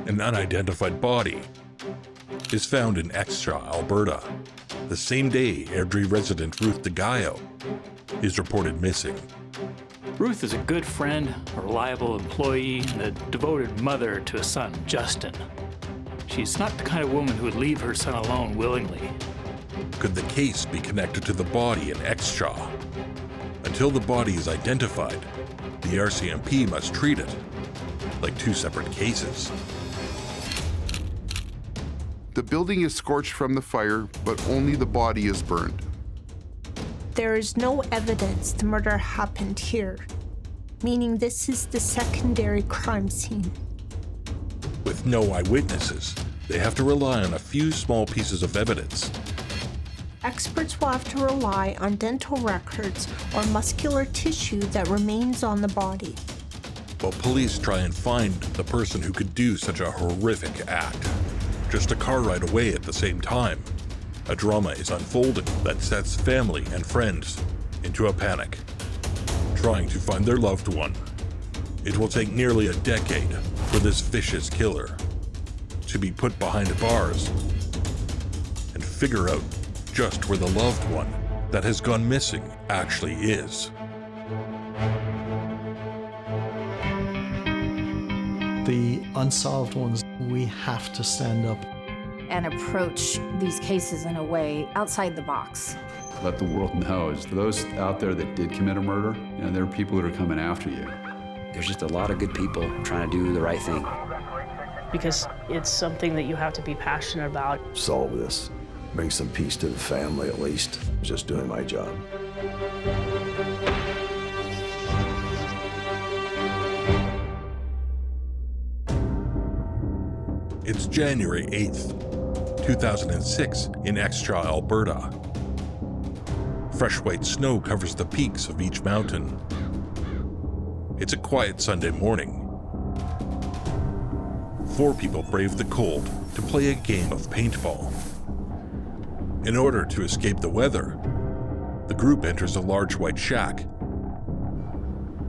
An unidentified body is found in Extra, Alberta, the same day Airdrie resident Ruth DeGaio is reported missing. Ruth is a good friend, a reliable employee, and a devoted mother to a son, Justin. She's not the kind of woman who would leave her son alone willingly. Could the case be connected to the body in Extra? Until the body is identified, the RCMP must treat it like two separate cases. The building is scorched from the fire, but only the body is burned. There is no evidence the murder happened here, meaning this is the secondary crime scene. With no eyewitnesses, they have to rely on a few small pieces of evidence. Experts will have to rely on dental records or muscular tissue that remains on the body. While police try and find the person who could do such a horrific act, just a car ride away at the same time, a drama is unfolding that sets family and friends into a panic, trying to find their loved one. It will take nearly a decade for this vicious killer to be put behind bars and figure out just where the loved one that has gone missing actually is. The unsolved ones, we have to stand up and approach these cases in a way outside the box. Let the world know, is those out there that did commit a murder, there are people that are coming after you. There's just a lot of good people trying to do the right thing. Because it's something that you have to be passionate about. Solve this, bring some peace to the family at least. Just doing my job. It's January 8th, 2006 in Extra, Alberta. Fresh white snow covers the peaks of each mountain. It's a quiet Sunday morning. 4 people brave the cold to play a game of paintball. In order to escape the weather, the group enters a large white shack.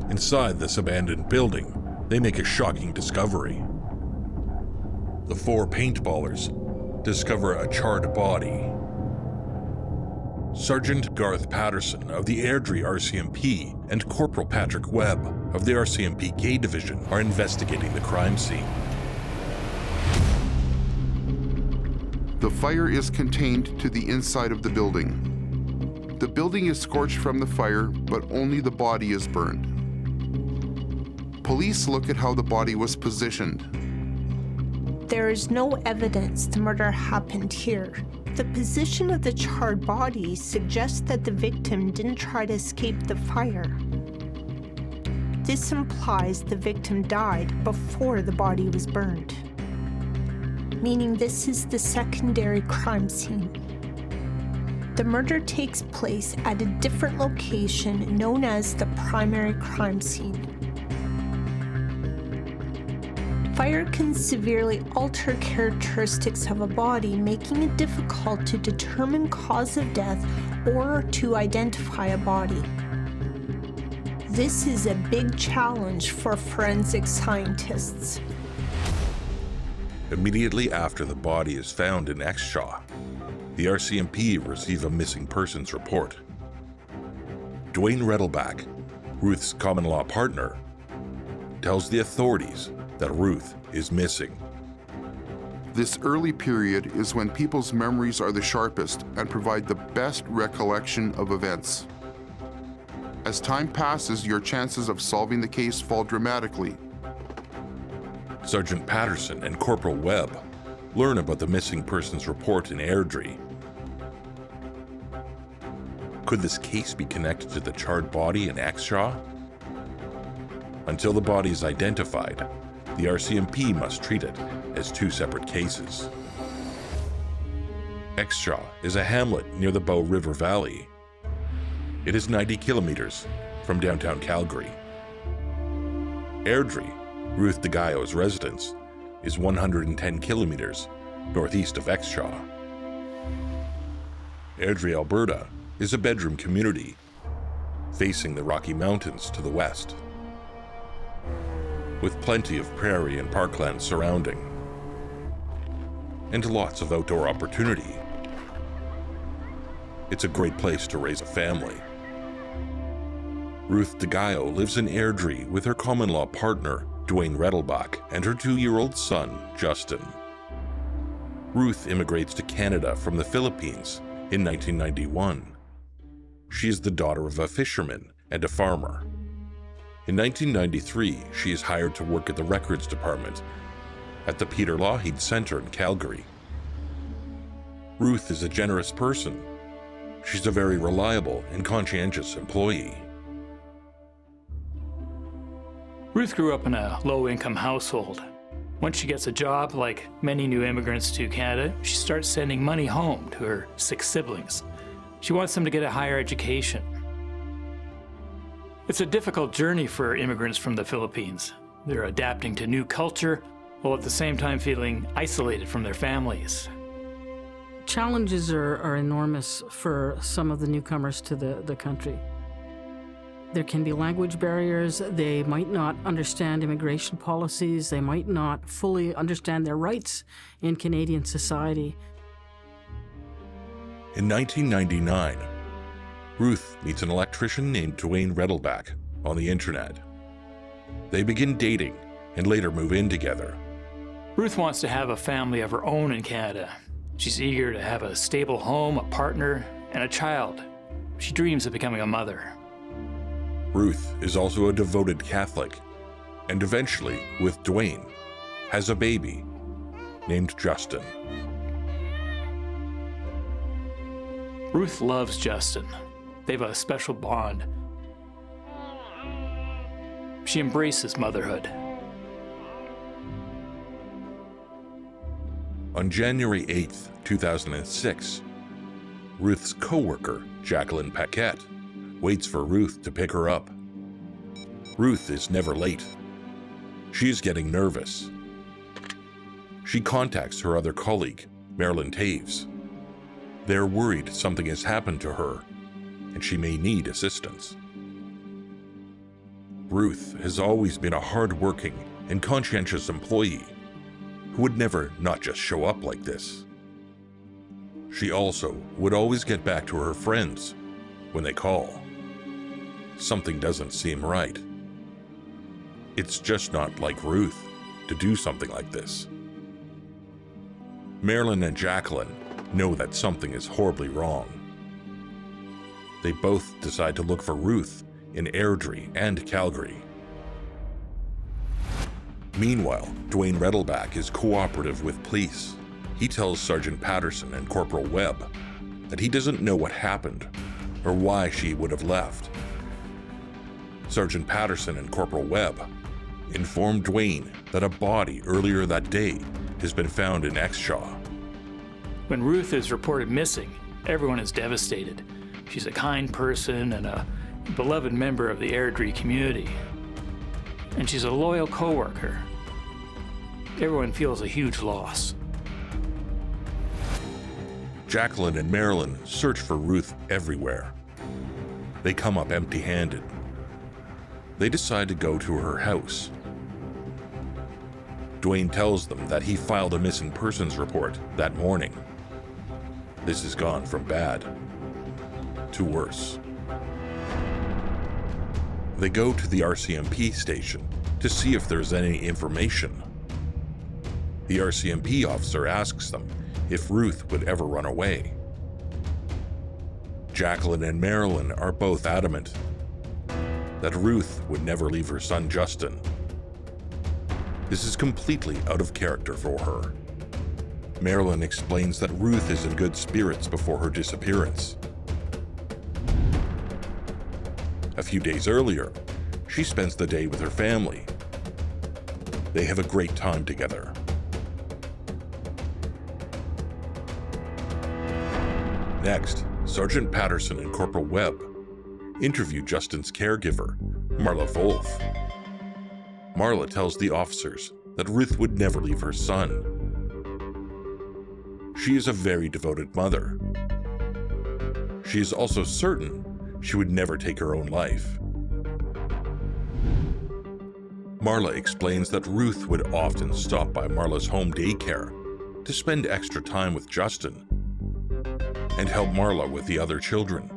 Inside this abandoned building, they make a shocking discovery. The 4 paintballers discover a charred body. Sergeant Garth Patterson of the Airdrie RCMP and Corporal Patrick Webb of the RCMP K Division are investigating the crime scene. The fire is contained to the inside of the building. The building is scorched from the fire, but only the body is burned. Police look at how the body was positioned. There is no evidence the murder happened here. The position of the charred body suggests that the victim didn't try to escape the fire. This implies the victim died before the body was burned, meaning this is the secondary crime scene. The murder takes place at a different location known as the primary crime scene. Fire can severely alter characteristics of a body, making it difficult to determine cause of death or to identify a body. This is a big challenge for forensic scientists. Immediately after the body is found in Exshaw, the RCMP receive a missing persons report. Dwayne Redelbach, Ruth's common-law partner, tells the authorities that Ruth is missing. This early period is when people's memories are the sharpest and provide the best recollection of events. As time passes, your chances of solving the case fall dramatically. Sergeant Patterson and Corporal Webb learn about the missing persons report in Airdrie. Could this case be connected to the charred body in Exshaw? Until the body is identified, the RCMP must treat it as two separate cases. Exshaw is a hamlet near the Bow River Valley. It is 90 kilometers from downtown Calgary. Airdrie, Ruth DeGaio's residence, is 110 kilometers northeast of Exshaw. Airdrie, Alberta, is a bedroom community facing the Rocky Mountains to the west, with plenty of prairie and parkland surrounding. and lots of outdoor opportunity. It's a great place to raise a family. Ruth DeGaio lives in Airdrie with her common-law partner, Dwayne Rettelbach, and her 2-year-old son, Justin. Ruth immigrates to Canada from the Philippines in 1991. She is the daughter of a fisherman and a farmer. In 1993, she is hired to work at the records department at the Peter Lougheed Centre in Calgary. Ruth is a generous person. She's a very reliable and conscientious employee. Ruth grew up in a low-income household. Once she gets a job, like many new immigrants to Canada, she starts sending money home to her 6 siblings. She wants them to get a higher education. It's a difficult journey for immigrants from the Philippines. They're adapting to new culture, while at the same time feeling isolated from their families. Challenges are enormous for some of the newcomers to the country. There can be language barriers. They might not understand immigration policies. They might not fully understand their rights in Canadian society. In 1999, Ruth meets an electrician named Dwayne Rettelbach on the internet. They begin dating and later move in together. Ruth wants to have a family of her own in Canada. She's eager to have a stable home, a partner, and a child. She dreams of becoming a mother. Ruth is also a devoted Catholic, and eventually, with Dwayne, has a baby named Justin. Ruth loves Justin. They have a special bond. She embraces motherhood. On January 8th, 2006, Ruth's co-worker, Jacqueline Paquette, waits for Ruth to pick her up. Ruth is never late. She is getting nervous. She contacts her other colleague, Marilyn Taves. They're worried something has happened to her, and she may need assistance. Ruth has always been a hard-working and conscientious employee who would never not just show up like this. She also would always get back to her friends when they call. Something doesn't seem right. It's just not like Ruth to do something like this. Marilyn and Jacqueline know that something is horribly wrong. They both decide to look for Ruth in Airdrie and Calgary. Meanwhile, Dwayne Rettelbach is cooperative with police. He tells Sergeant Patterson and Corporal Webb that he doesn't know what happened or why she would have left. Sergeant Patterson and Corporal Webb informed Dwayne that a body earlier that day has been found in Exshaw. When Ruth is reported missing, everyone is devastated. She's a kind person and a beloved member of the Airdrie community. And she's a loyal co-worker. Everyone feels a huge loss. Jacqueline and Marilyn search for Ruth everywhere. They come up empty-handed. They decide to go to her house. Dwayne tells them that he filed a missing persons report that morning. This has gone from bad to worse. They go to the RCMP station to see if there's any information. The RCMP officer asks them if Ruth would ever run away. Jacqueline and Marilyn are both adamant that Ruth would never leave her son Justin. This is completely out of character for her. Marilyn explains that Ruth is in good spirits before her disappearance. A few days earlier, she spends the day with her family. They have a great time together. Next, Sergeant Patterson and Corporal Webb interview Justin's caregiver, Marla Wolf. Marla tells the officers that Ruth would never leave her son. She is a very devoted mother. She is also certain she would never take her own life. Marla explains that Ruth would often stop by Marla's home daycare to spend extra time with Justin and help Marla with the other children.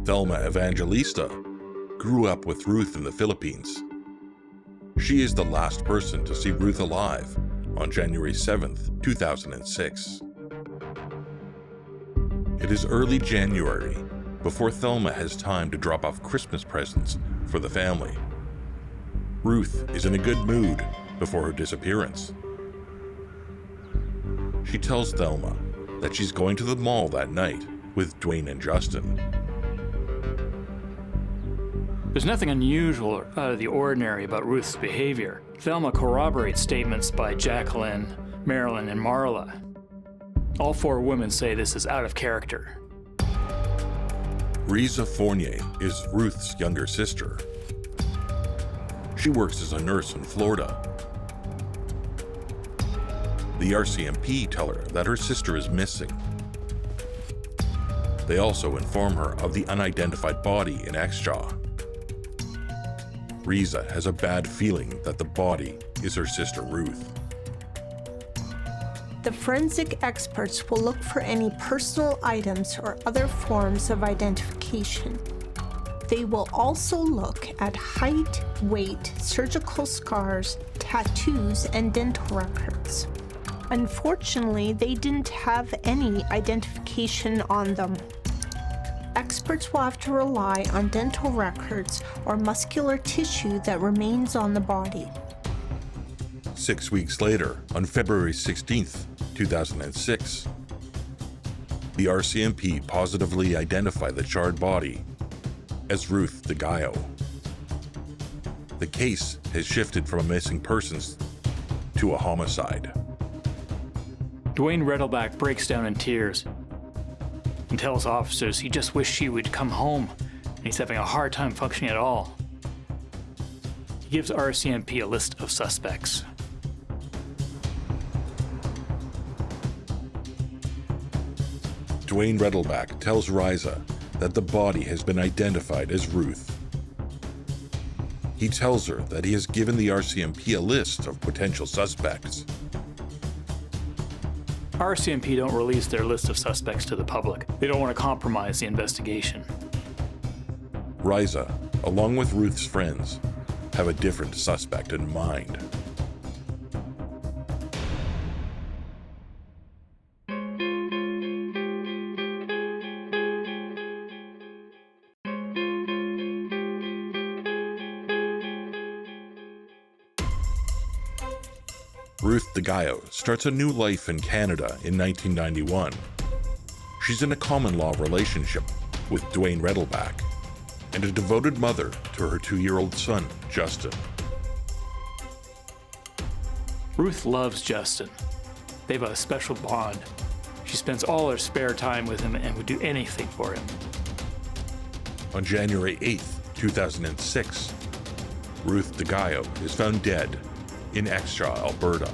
Thelma Evangelista grew up with Ruth in the Philippines. She is the last person to see Ruth alive on January 7th, 2006. It is early January before Thelma has time to drop off Christmas presents for the family. Ruth is in a good mood before her disappearance. She tells Thelma that she's going to the mall that night with Dwayne and Justin. There's nothing unusual or out of the ordinary about Ruth's behavior. Thelma corroborates statements by Jacqueline, Marilyn, and Marla. All four women say this is out of character. Riza Fournier is Ruth's younger sister. She works as a nurse in Florida. The RCMP tell her that her sister is missing. They also inform her of the unidentified body in Exjaw. Riza has a bad feeling that the body is her sister Ruth. The forensic experts will look for any personal items or other forms of identification. They will also look at height, weight, surgical scars, tattoos, and dental records. Unfortunately, they didn't have any identification on them. Experts will have to rely on dental records or muscular tissue that remains on the body. 6 weeks later, on February 16th, 2006, the RCMP positively identified the charred body as Ruth DeGaio. The case has shifted from a missing persons to a homicide. Dwayne Redelbach breaks down in tears and tells officers he just wished she would come home and he's having a hard time functioning at all. He gives RCMP a list of suspects. Dwayne Redelbach tells Riza that the body has been identified as Ruth. He tells her that he has given the RCMP a list of potential suspects. RCMP don't release their list of suspects to the public. They don't want to compromise the investigation. Riza, along with Ruth's friends, have a different suspect in mind. Ruth DeGaio starts a new life in Canada in 1991. She's in a common-law relationship with Dwayne Redelbach and a devoted mother to her 2-year-old son, Justin. Ruth loves Justin. They have a special bond. She spends all her spare time with him and would do anything for him. On January 8th, 2006, Ruth DeGaio is found dead in Exjaw, Alberta.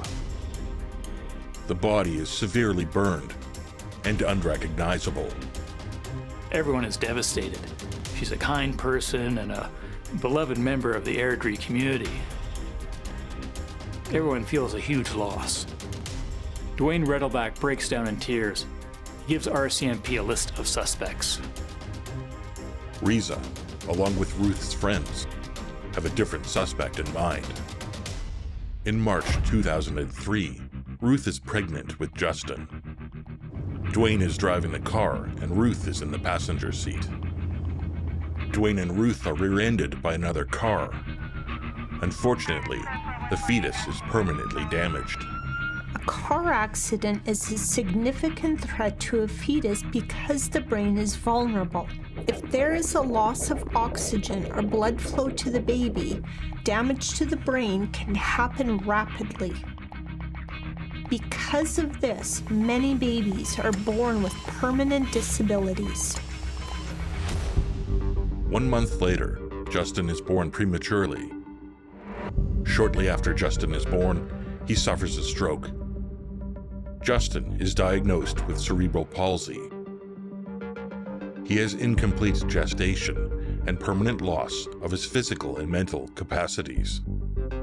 The body is severely burned and unrecognizable. Everyone is devastated. She's a kind person and a beloved member of the Airdrie community. Everyone feels a huge loss. Dwayne Redelbach breaks down in tears. He gives RCMP a list of suspects. Riza, along with Ruth's friends, have a different suspect in mind. In March 2003, Ruth is pregnant with Justin. Dwayne is driving the car and Ruth is in the passenger seat. Dwayne and Ruth are rear-ended by another car. Unfortunately, the fetus is permanently damaged. A car accident is a significant threat to a fetus because the brain is vulnerable. If there is a loss of oxygen or blood flow to the baby, damage to the brain can happen rapidly. Because of this, many babies are born with permanent disabilities. 1 month later, Justin is born prematurely. Shortly after Justin is born, he suffers a stroke. Justin is diagnosed with cerebral palsy. He has incomplete gestation and permanent loss of his physical and mental capacities.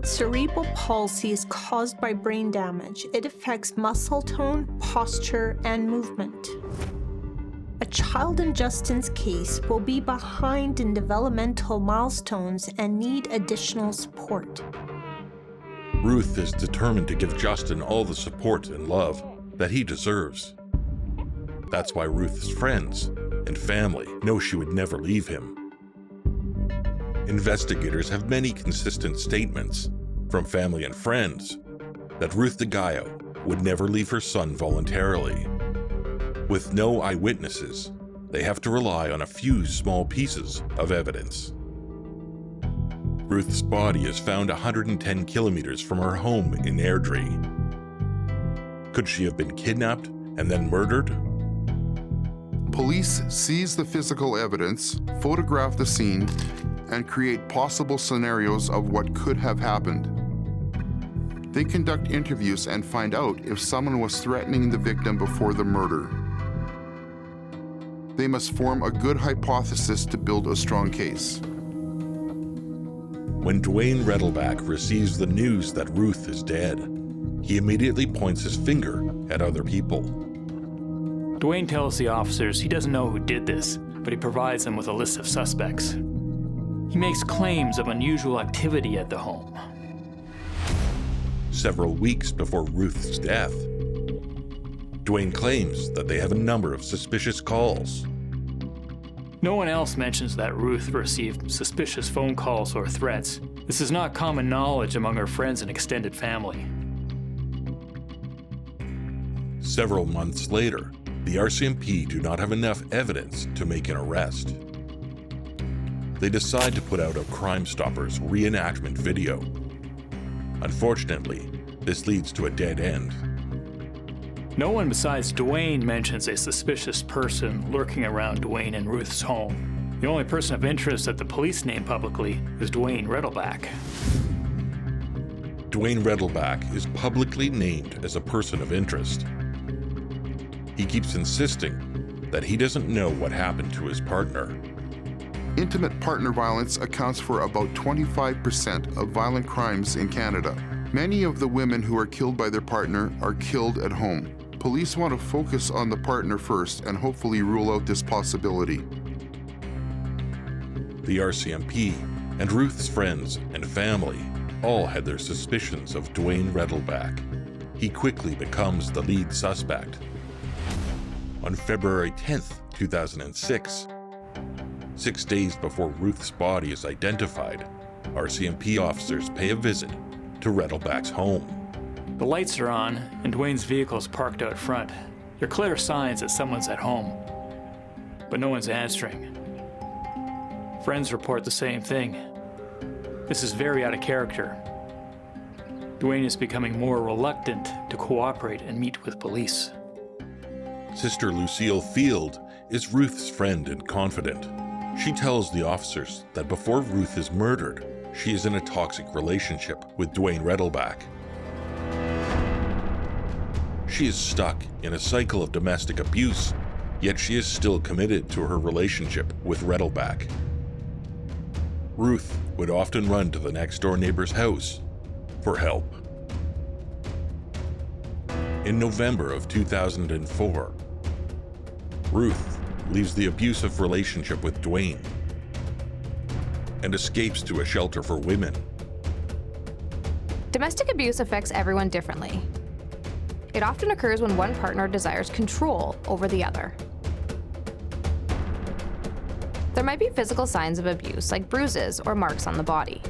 Cerebral palsy is caused by brain damage. It affects muscle tone, posture, and movement. A child in Justin's case will be behind in developmental milestones and need additional support. Ruth is determined to give Justin all the support and love that he deserves. That's why Ruth's friends and family know she would never leave him. Investigators have many consistent statements from family and friends that Ruth DeGaio would never leave her son voluntarily. With no eyewitnesses, they have to rely on a few small pieces of evidence. Ruth's body is found 110 kilometers from her home in Airdrie. Could she have been kidnapped and then murdered? Police seize the physical evidence, photograph the scene, and create possible scenarios of what could have happened. They conduct interviews and find out if someone was threatening the victim before the murder. They must form a good hypothesis to build a strong case. When Dwayne Rettelbach receives the news that Ruth is dead, he immediately points his finger at other people. Dwayne tells the officers he doesn't know who did this, but he provides them with a list of suspects. He makes claims of unusual activity at the home. Several weeks before Ruth's death, Dwayne claims that they have a number of suspicious calls. No one else mentions that Ruth received suspicious phone calls or threats. This is not common knowledge among her friends and extended family. Several months later, the RCMP do not have enough evidence to make an arrest. They decide to put out a Crime Stoppers reenactment video. Unfortunately, this leads to a dead end. No one besides Dwayne mentions a suspicious person lurking around Dwayne and Ruth's home. The only person of interest that the police name publicly is Dwayne Rettelbach. Dwayne Rettelbach is publicly named as a person of interest. He keeps insisting that he doesn't know what happened to his partner. Intimate partner violence accounts for about 25% of violent crimes in Canada. Many of the women who are killed by their partner are killed at home. Police want to focus on the partner first and hopefully rule out this possibility. The RCMP and Ruth's friends and family all had their suspicions of Dwayne Rettelbach. He quickly becomes the lead suspect. On February 10th, 2006, 6 days before Ruth's body is identified, RCMP officers pay a visit to Rettelbach's home. The lights are on, and Dwayne's vehicle is parked out front. They're clear signs that someone's at home, but no one's answering. Friends report the same thing. This is very out of character. Dwayne is becoming more reluctant to cooperate and meet with police. Sister Lucille Field is Ruth's friend and confidant. She tells the officers that before Ruth is murdered, she is in a toxic relationship with Dwayne Rettelbach. She is stuck in a cycle of domestic abuse, yet she is still committed to her relationship with Rettelbach. Ruth would often run to the next-door neighbor's house for help. In November of 2004, Ruth leaves the abusive relationship with Dwayne and escapes to a shelter for women. Domestic abuse affects everyone differently. It often occurs when one partner desires control over the other. There might be physical signs of abuse, like bruises or marks on the body.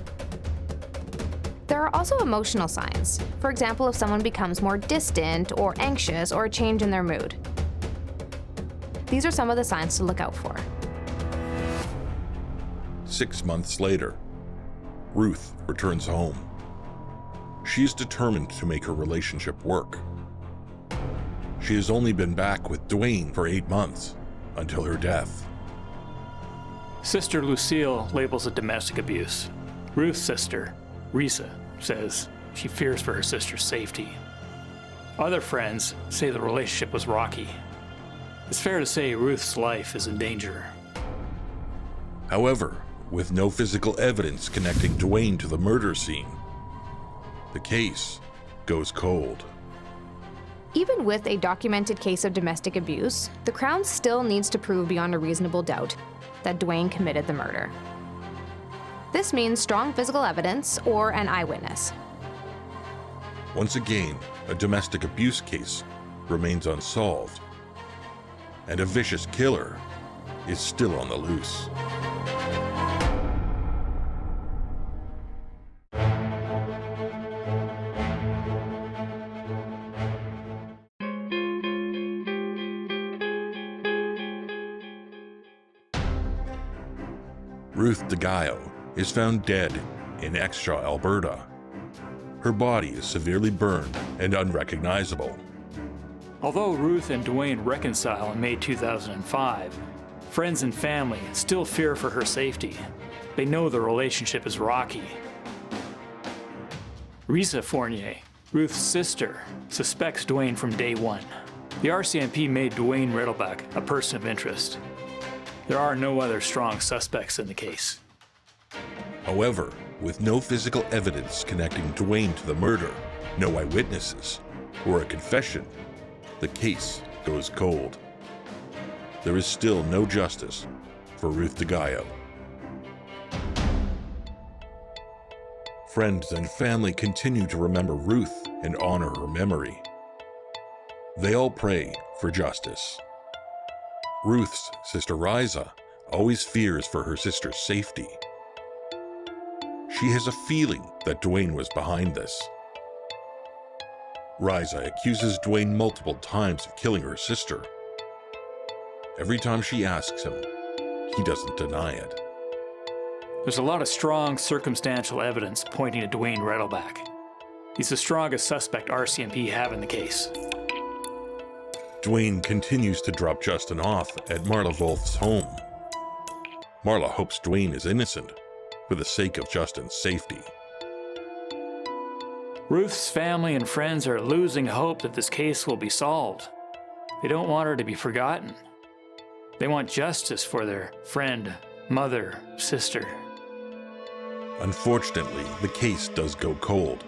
There are also emotional signs. For example, if someone becomes more distant or anxious or a change in their mood. These are some of the signs to look out for. 6 months later, Ruth returns home. She is determined to make her relationship work. She has only been back with Dwayne for 8 months, until her death. Sister Lucille labels it domestic abuse. Ruth's sister, Risa, says she fears for her sister's safety. Other friends say the relationship was rocky. It's fair to say Ruth's life is in danger. However, with no physical evidence connecting Dwayne to the murder scene, the case goes cold. Even with a documented case of domestic abuse, the Crown still needs to prove beyond a reasonable doubt that Dwayne committed the murder. This means strong physical evidence or an eyewitness. Once again, a domestic abuse case remains unsolved, and a vicious killer is still on the loose. Ruth DeGaio is found dead in Exshaw, Alberta. Her body is severely burned and unrecognizable. Although Ruth and Dwayne reconcile in May 2005, friends and family still fear for her safety. They know the relationship is rocky. Risa Fournier, Ruth's sister, suspects Dwayne from day one. The RCMP made Dwayne Rettelbach a person of interest. There are no other strong suspects in the case. However, with no physical evidence connecting Dwayne to the murder, no eyewitnesses, or a confession, the case goes cold. There is still no justice for Ruth DeGaio. Friends and family continue to remember Ruth and honor her memory. They all pray for justice. Ruth's sister Risa always fears for her sister's safety. She has a feeling that Dwayne was behind this. Risa accuses Dwayne multiple times of killing her sister. Every time she asks him, he doesn't deny it. There's a lot of strong circumstantial evidence pointing to Dwayne Rettelbach. He's the strongest suspect RCMP have in the case. Dwayne continues to drop Justin off at Marla Wolf's home. Marla hopes Dwayne is innocent for the sake of Justin's safety. Ruth's family and friends are losing hope that this case will be solved. They don't want her to be forgotten. They want justice for their friend, mother, sister. Unfortunately, the case does go cold.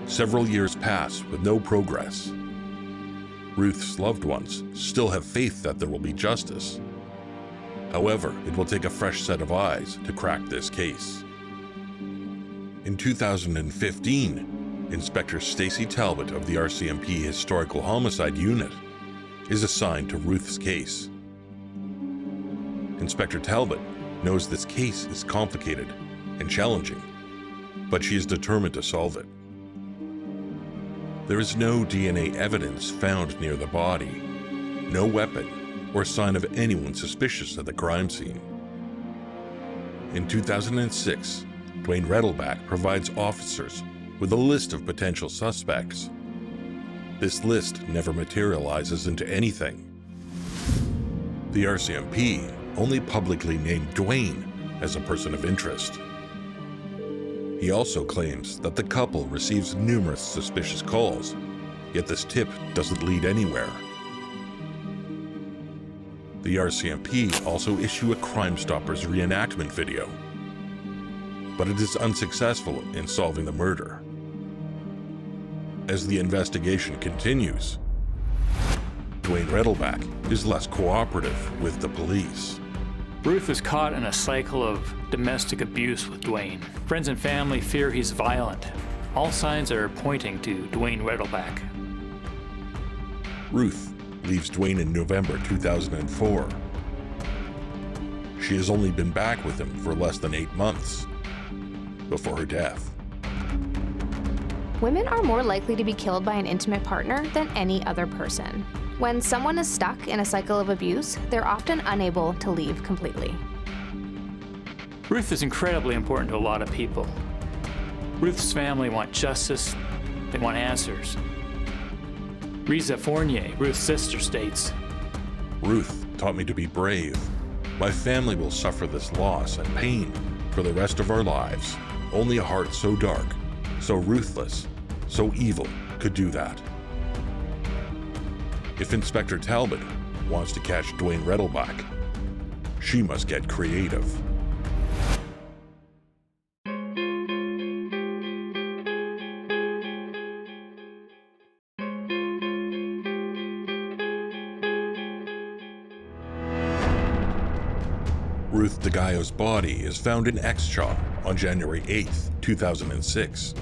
Several years pass with no progress. Ruth's loved ones still have faith that there will be justice. However, it will take a fresh set of eyes to crack this case. In 2015, Inspector Stacy Talbot of the RCMP Historical Homicide Unit is assigned to Ruth's case. Inspector Talbot knows this case is complicated and challenging, but she is determined to solve it. There is no DNA evidence found near the body, no weapon or sign of anyone suspicious at the crime scene. In 2006, Dwayne Rettelbach provides officers with a list of potential suspects. This list never materializes into anything. The RCMP only publicly named Dwayne as a person of interest. He also claims that the couple receives numerous suspicious calls, yet this tip doesn't lead anywhere. The RCMP also issue a Crime Stoppers reenactment video, but it is unsuccessful in solving the murder. As the investigation continues, Dwayne Rettelbach is less cooperative with the police. Ruth is caught in a cycle of domestic abuse with Dwayne. Friends and family fear he's violent. All signs are pointing to Dwayne Rettelbach. Ruth leaves Dwayne in November 2004. She has only been back with him for less than 8 months before her death. Women are more likely to be killed by an intimate partner than any other person. When someone is stuck in a cycle of abuse, they're often unable to leave completely. Ruth is incredibly important to a lot of people. Ruth's family want justice, they want answers. Risa Fournier, Ruth's sister, states, Ruth taught me to be brave. My family will suffer this loss and pain for the rest of our lives. Only a heart so dark, so ruthless, so evil could do that. If Inspector Talbot wants to catch Dwayne Rettelbach, she must get creative. Ruth DeGaio's body is found in Exshaw on January 8th, 2006.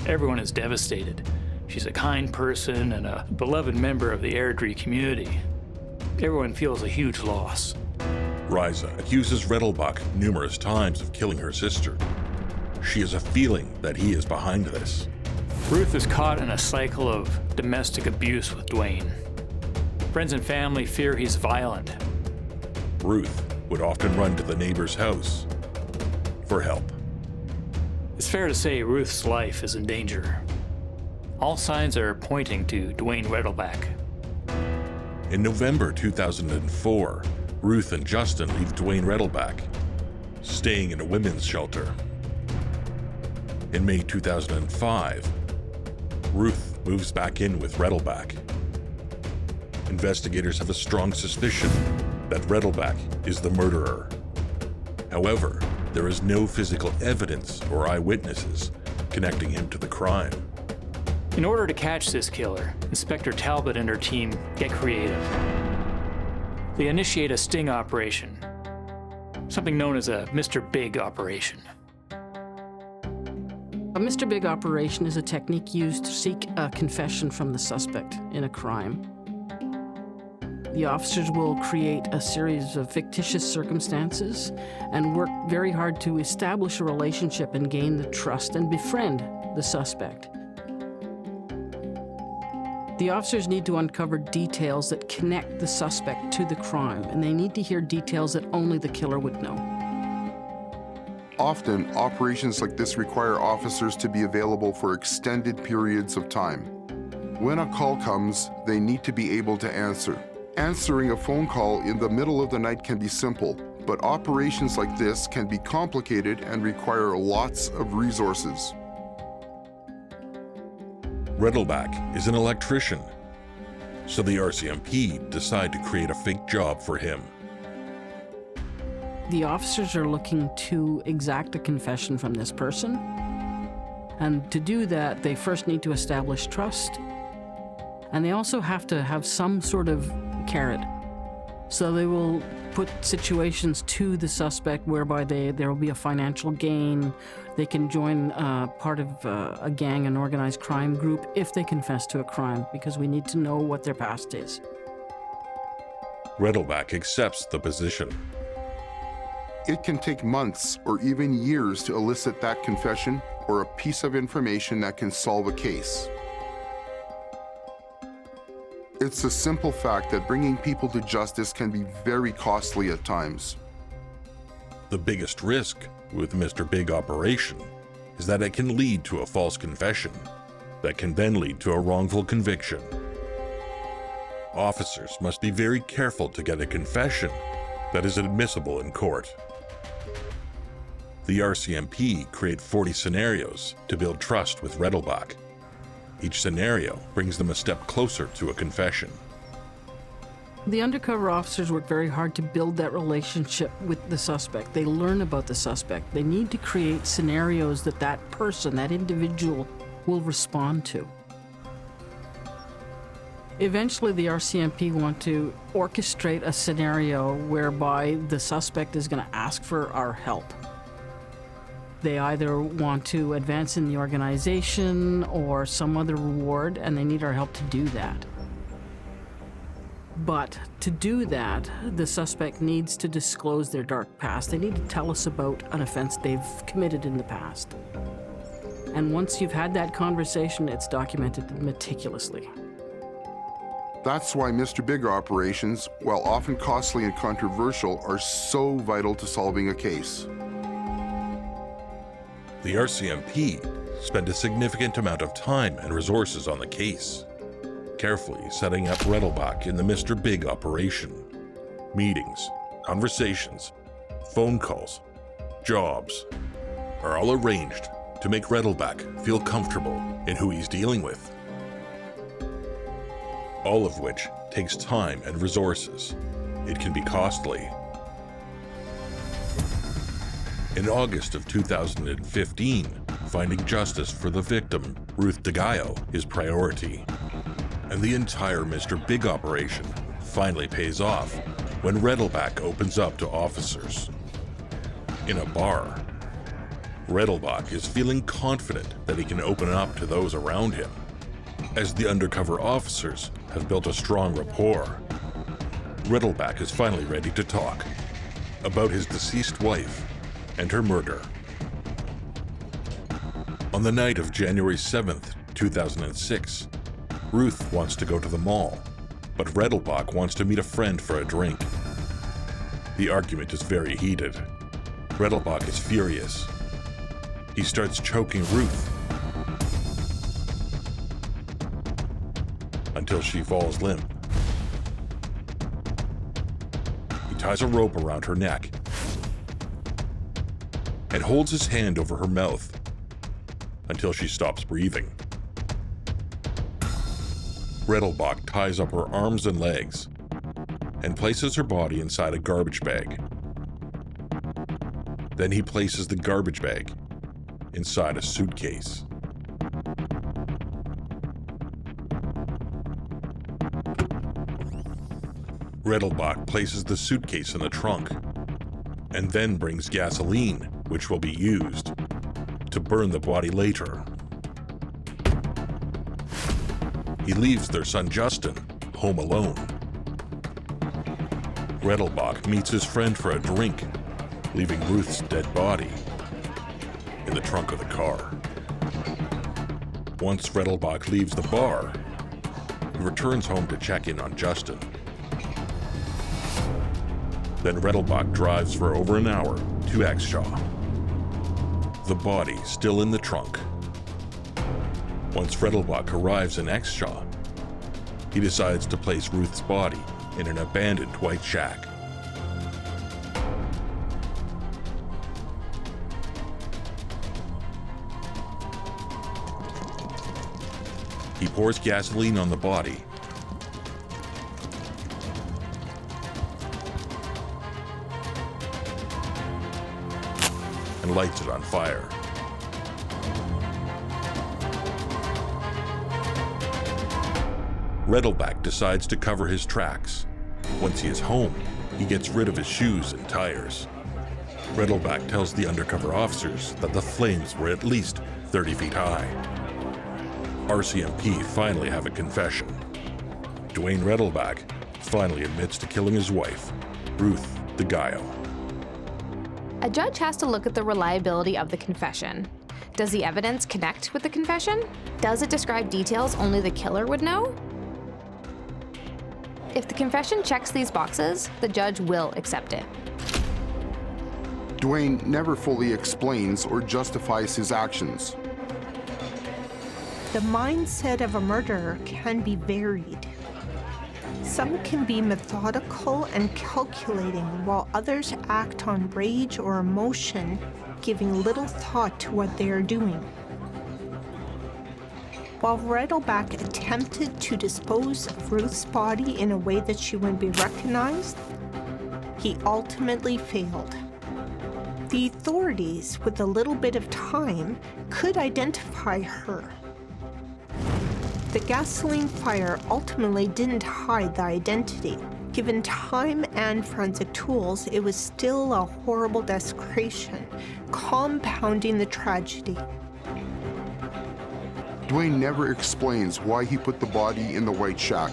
Everyone is devastated. She's a kind person and a beloved member of the Airdrie community. Everyone feels a huge loss. Riza accuses Rettelbach numerous times of killing her sister. She has a feeling that he is behind this. Ruth is caught in a cycle of domestic abuse with Dwayne. Friends and family fear he's violent. Ruth would often run to the neighbor's house for help. It's fair to say Ruth's life is in danger. All signs are pointing to Dwayne Rettelbach. In November 2004, Ruth and Justin leave Dwayne Rettelbach, staying in a women's shelter. In May 2005, Ruth moves back in with Rettelbach. Investigators have a strong suspicion that Rettelbach is the murderer. However, there is no physical evidence or eyewitnesses connecting him to the crime. In order to catch this killer, Inspector Talbot and her team get creative. They initiate a sting operation, something known as a Mr. Big operation. A Mr. Big operation is a technique used to seek a confession from the suspect in a crime. The officers will create a series of fictitious circumstances and work very hard to establish a relationship and gain the trust and befriend the suspect. The officers need to uncover details that connect the suspect to the crime, and they need to hear details that only the killer would know. Often, operations like this require officers to be available for extended periods of time. When a call comes, they need to be able to answer. Answering a phone call in the middle of the night can be simple, but operations like this can be complicated and require lots of resources. Rettelbach is an electrician, so the RCMP decide to create a fake job for him. The officers are looking to exact a confession from this person, and to do that, they first need to establish trust, and they also have to have some sort of carrot. So they will put situations to the suspect whereby there will be a financial gain. They can join part of a gang, an organized crime group, if they confess to a crime, because we need to know what their past is. Rettelbach accepts the position. It can take months or even years to elicit that confession or a piece of information that can solve a case. It's a simple fact that bringing people to justice can be very costly at times. The biggest risk with Mr. Big operation is that it can lead to a false confession that can then lead to a wrongful conviction. Officers must be very careful to get a confession that is admissible in court. The RCMP create 40 scenarios to build trust with Rettelbach. Each scenario brings them a step closer to a confession. The undercover officers work very hard to build that relationship with the suspect. They learn about the suspect. They need to create scenarios that that person, that individual, will respond to. Eventually, the RCMP want to orchestrate a scenario whereby the suspect is going to ask for our help. They either want to advance in the organization or some other reward, and they need our help to do that. But to do that, the suspect needs to disclose their dark past. They need to tell us about an offense they've committed in the past. And once you've had that conversation, it's documented meticulously. That's why Mr. Big operations, while often costly and controversial, are so vital to solving a case. The RCMP spent a significant amount of time and resources on the case, carefully setting up Rettelbach in the Mr. Big operation. Meetings, conversations, phone calls, jobs are all arranged to make Rettelbach feel comfortable in who he's dealing with. All of which takes time and resources. It can be costly. In August of 2015, finding justice for the victim, Ruth DeGaio, is priority. And the entire Mr. Big operation finally pays off when Rettelbach opens up to officers. In a bar, Rettelbach is feeling confident that he can open up to those around him, as the undercover officers have built a strong rapport. Rettelbach is finally ready to talk about his deceased wife and her murder. On the night of January 7th, 2006, Ruth wants to go to the mall, but Rettelbach wants to meet a friend for a drink. The argument is very heated. Rettelbach is furious. He starts choking Ruth until she falls limp. He ties a rope around her neck and holds his hand over her mouth until she stops breathing. Rettelbach ties up her arms and legs and places her body inside a garbage bag. Then he places the garbage bag inside a suitcase. Rettelbach places the suitcase in the trunk and then brings gasoline, which will be used to burn the body later. He leaves their son Justin home alone. Rettelbach meets his friend for a drink, leaving Ruth's dead body in the trunk of the car. Once Rettelbach leaves the bar, he returns home to check in on Justin. Then Rettelbach drives for over an hour to Exshaw, the body still in the trunk. Once Rettelbach arrives in Exshaw, he decides to place Ruth's body in an abandoned white shack. He pours gasoline on the body and lights it on fire. Rettelbach decides to cover his tracks. Once he is home, he gets rid of his shoes and tires. Rettelbach tells the undercover officers that the flames were at least 30 feet high. RCMP finally have a confession. Dwayne Rettelbach finally admits to killing his wife, Ruth DeGaio. A judge has to look at the reliability of the confession. Does the evidence connect with the confession? Does it describe details only the killer would know? If the confession checks these boxes, the judge will accept it. Dwayne never fully explains or justifies his actions. The mindset of a murderer can be varied. Some can be methodical and calculating, while others act on rage or emotion, giving little thought to what they are doing. While Rettelbach attempted to dispose of Ruth's body in a way that she wouldn't be recognized, he ultimately failed. The authorities, with a little bit of time, could identify her. The gasoline fire ultimately didn't hide the identity. Given time and forensic tools, it was still a horrible desecration, compounding the tragedy. Dwayne never explains why he put the body in the white shack.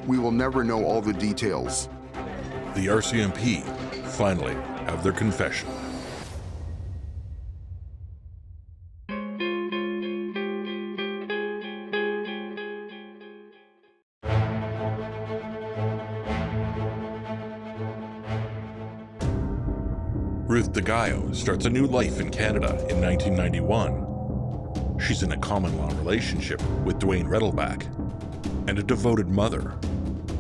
We will never know all the details. The RCMP finally have their confession. Ruth DeGaio starts a new life in Canada in 1991. She's in a common-law relationship with Dwayne Rettelbach and a devoted mother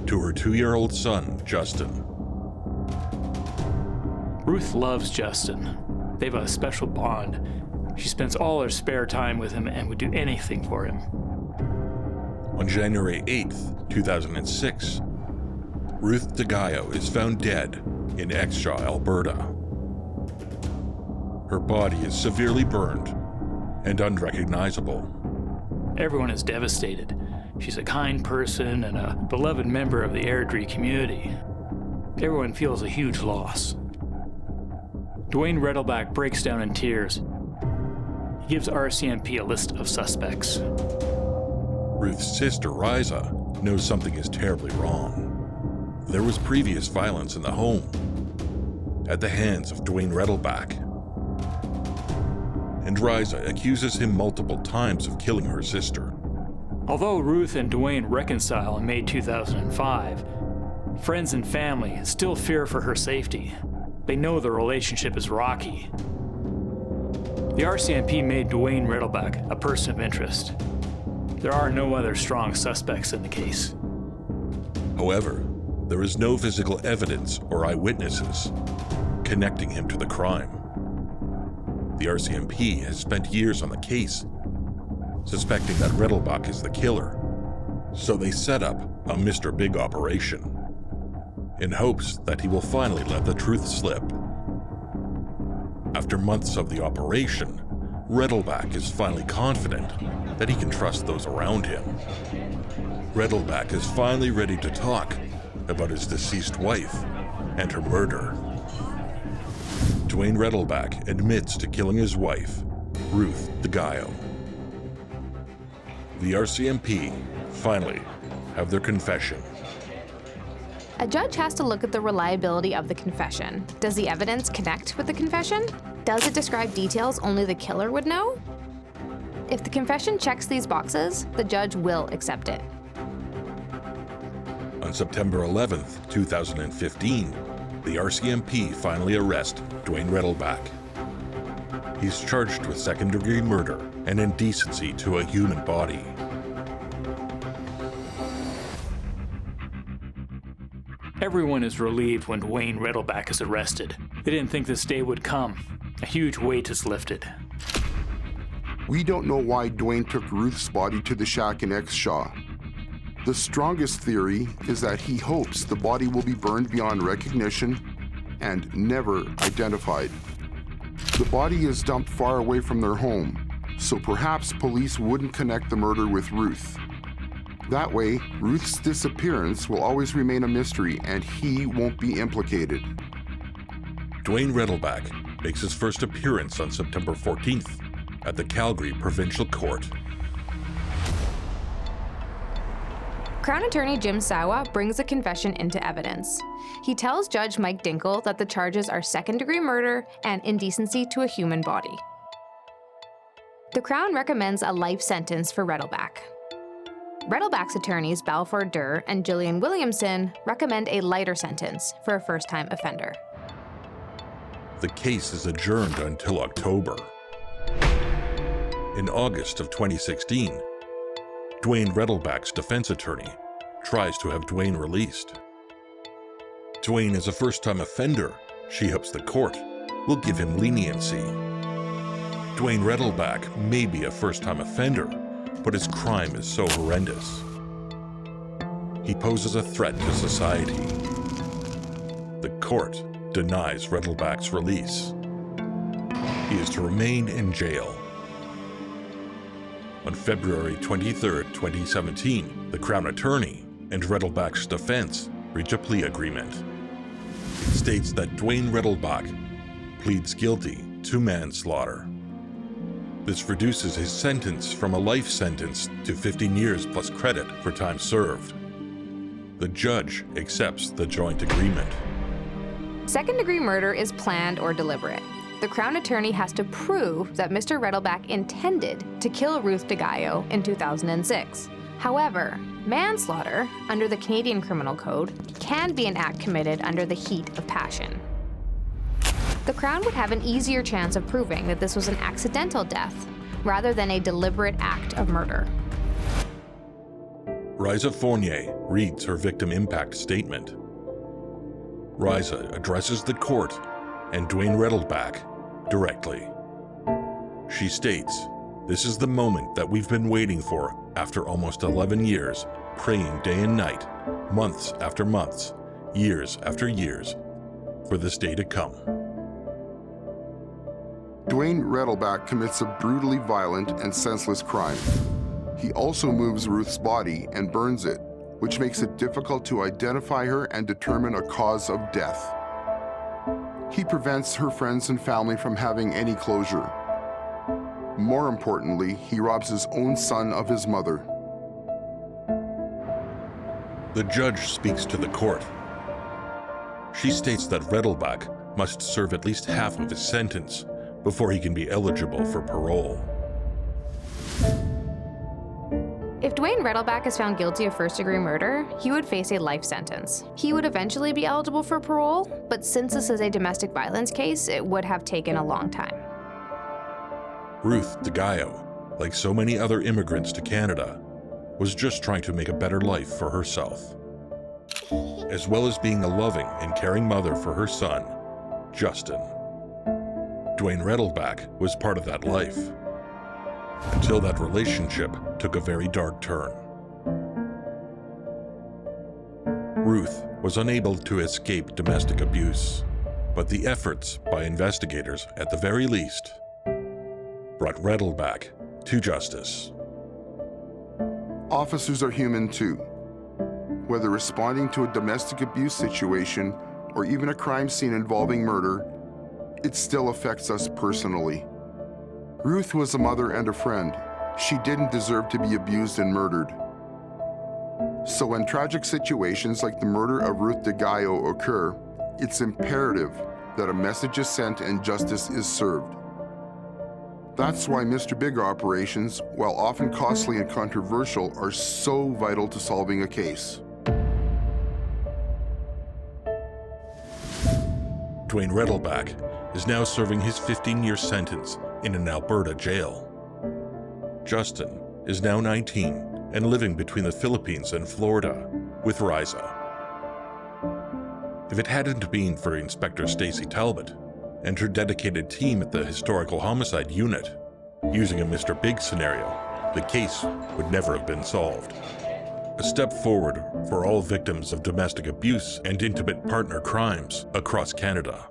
to her 2-year-old son, Justin. Ruth loves Justin. They have a special bond. She spends all her spare time with him and would do anything for him. On January 8th, 2006, Ruth DeGaio is found dead in Exshaw, Alberta. Her body is severely burned and unrecognizable. Everyone is devastated. She's a kind person and a beloved member of the Airdrie community. Everyone feels a huge loss. Dwayne Rettelbach breaks down in tears. He gives RCMP a list of suspects. Ruth's sister, Riza, knows something is terribly wrong. There was previous violence in the home at the hands of Dwayne Rettelbach. And Riza accuses him multiple times of killing her sister. Although Ruth and Dwayne reconcile in May 2005, friends and family still fear for her safety. They know the relationship is rocky. The RCMP made Dwayne Rettelbach a person of interest. There are no other strong suspects in the case. However, there is no physical evidence or eyewitnesses connecting him to the crime. The RCMP has spent years on the case, suspecting that Rettelbach is the killer. So they set up a Mr. Big operation, in hopes that he will finally let the truth slip. After months of the operation, Rettelbach is finally confident that he can trust those around him. Rettelbach is finally ready to talk about his deceased wife and her murder. Dwayne Rettelbach admits to killing his wife, Ruth DeGaio. The RCMP finally have their confession. A judge has to look at the reliability of the confession. Does the evidence connect with the confession? Does it describe details only the killer would know? If the confession checks these boxes, the judge will accept it. On September 11th, 2015, the RCMP finally arrests Dwayne Rettelbach. He's charged with second-degree murder and indecency to a human body. Everyone is relieved when Dwayne Rettelbach is arrested. They didn't think this day would come. A huge weight is lifted. We don't know why Dwayne took Ruth's body to the shack in Exshaw. The strongest theory is that he hopes the body will be burned beyond recognition and never identified. The body is dumped far away from their home, so perhaps police wouldn't connect the murder with Ruth. That way, Ruth's disappearance will always remain a mystery and he won't be implicated. Dwayne Rettelbach makes his first appearance on September 14th at the Calgary Provincial Court. Crown Attorney Jim Sawa brings the confession into evidence. He tells Judge Mike Dinkle that the charges are second-degree murder and indecency to a human body. The Crown recommends a life sentence for Rettelbach. Rettelbach's attorneys Balfour Durr and Gillian Williamson recommend a lighter sentence for a first-time offender. The case is adjourned until October. In August of 2016, Dwayne Rettelbach's defense attorney tries to have Dwayne released. Dwayne is a first-time offender. She hopes the court will give him leniency. Dwayne Rettelbach may be a first-time offender, but his crime is so horrendous. He poses a threat to society. The court denies Rettelbach's release. He is to remain in jail. On February 23, 2017, the Crown Attorney and Rettelbach's defense reach a plea agreement. It states that Dwayne Rettelbach pleads guilty to manslaughter. This reduces his sentence from a life sentence to 15 years plus credit for time served. The judge accepts the joint agreement. Second-degree murder is planned or deliberate. The Crown Attorney has to prove that Mr. Rettelbach intended to kill Ruth DeGaio in 2006. However, manslaughter, under the Canadian Criminal Code, can be an act committed under the heat of passion. The Crown would have an easier chance of proving that this was an accidental death, rather than a deliberate act of murder. Riza Fournier reads her victim impact statement. Riza addresses the court and Dwayne Rettelbach directly. She states, "This is the moment that we've been waiting for after almost 11 years, praying day and night, months after months, years after years, for this day to come." Dwayne Rettelbach commits a brutally violent and senseless crime. He also moves Ruth's body and burns it, which makes it difficult to identify her and determine a cause of death. He prevents her friends and family from having any closure. More importantly, he robs his own son of his mother. The judge speaks to the court. She states that Rettelbach must serve at least half of his sentence before he can be eligible for parole. If Dwayne Rettelbach is found guilty of first-degree murder, he would face a life sentence. He would eventually be eligible for parole, but since this is a domestic violence case, it would have taken a long time. Ruth DeGaio, like so many other immigrants to Canada, was just trying to make a better life for herself, as well as being a loving and caring mother for her son, Justin. Dwayne Rettelbach was part of that life, until that relationship took a very dark turn. Ruth was unable to escape domestic abuse, but the efforts by investigators, at the very least, brought Rettelbach to justice. Officers are human too. Whether responding to a domestic abuse situation or even a crime scene involving murder, it still affects us personally. Ruth was a mother and a friend. She didn't deserve to be abused and murdered. So when tragic situations like the murder of Ruth DeGaio occur, it's imperative that a message is sent and justice is served. That's why Mr. Big operations, while often costly and controversial, are so vital to solving a case. Dwayne Rettelbach is now serving his 15-year sentence in an Alberta jail. Justin is now 19 and living between the Philippines and Florida with Riza. If it hadn't been for Inspector Stacy Talbot and her dedicated team at the Historical Homicide Unit, using a Mr. Big scenario, the case would never have been solved. A step forward for all victims of domestic abuse and intimate partner crimes across Canada.